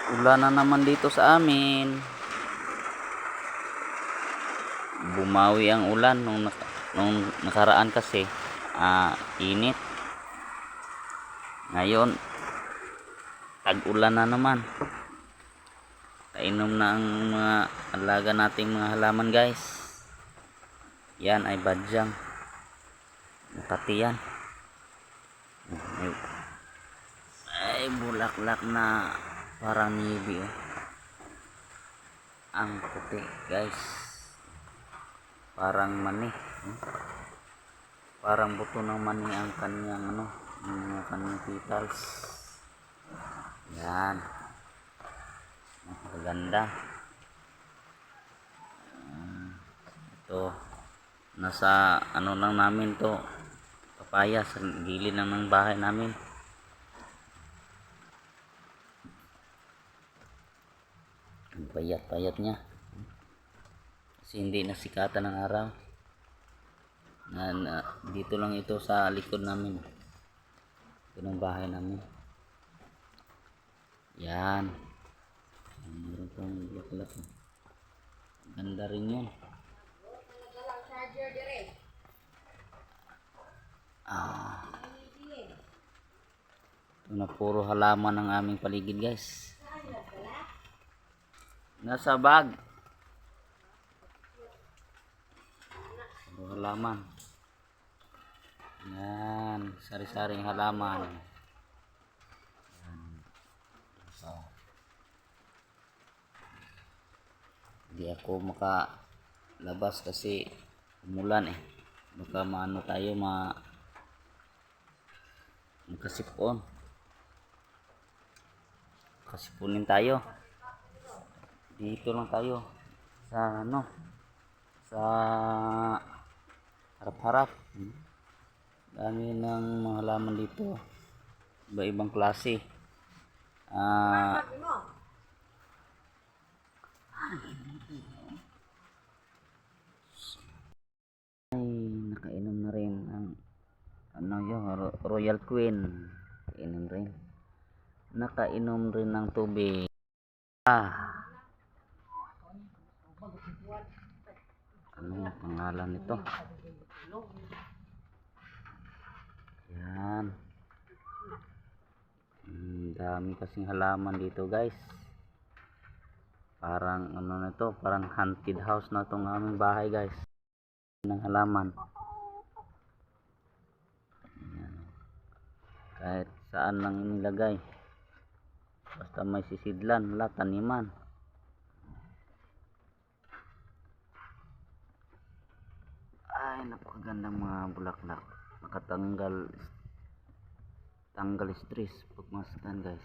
Ulan na naman dito sa amin. Bumawi ang ulan nung nakaraan kasi init. Ngayon tag-ulan na naman. Kainom na ang mga alaga nating mga halaman, guys. Yan ay badyang. Makati yan. Ay bulaklak na parang nibi, oh. Ang puti, guys. Parang mani, parang buto ng mani ang kanyang ang kanyang petals. Yan, napakaganda. Ito nasa lang namin to, papaya, sa gilid ng bahay namin. Ang payat-payat niya kasi hindi nasikatan ng araw. Dito lang ito sa likod namin, ito ng bahay namin. Yan, meron pang bulaklak. Ganda rin yun. Ito na puro halaman ng aming paligid, guys. Nasa bag puro halaman. Yan, sari-saring halaman. Yan. So, hindi ako makalabas kasi umulan eh. Baka tayo makasipon. Kasipunin tayo. Dito lang tayo sa sa harap-harap. Dami ng mga halaman dito, iba-ibang klase. Ay, nakainom na rin ang Royal Queen. Nakainom rin ng tubig. Ano ang pangalan nito? Yan. Dami kasing halaman dito, guys. Parang nito, parang haunted house na itong aming bahay, guys. Ng halaman. Yan. Kahit saan lang nilagay. Basta may sisidlan, taniman. Ay, napakagandang mga bulaklak. Tanggal stress pagmasdan, guys.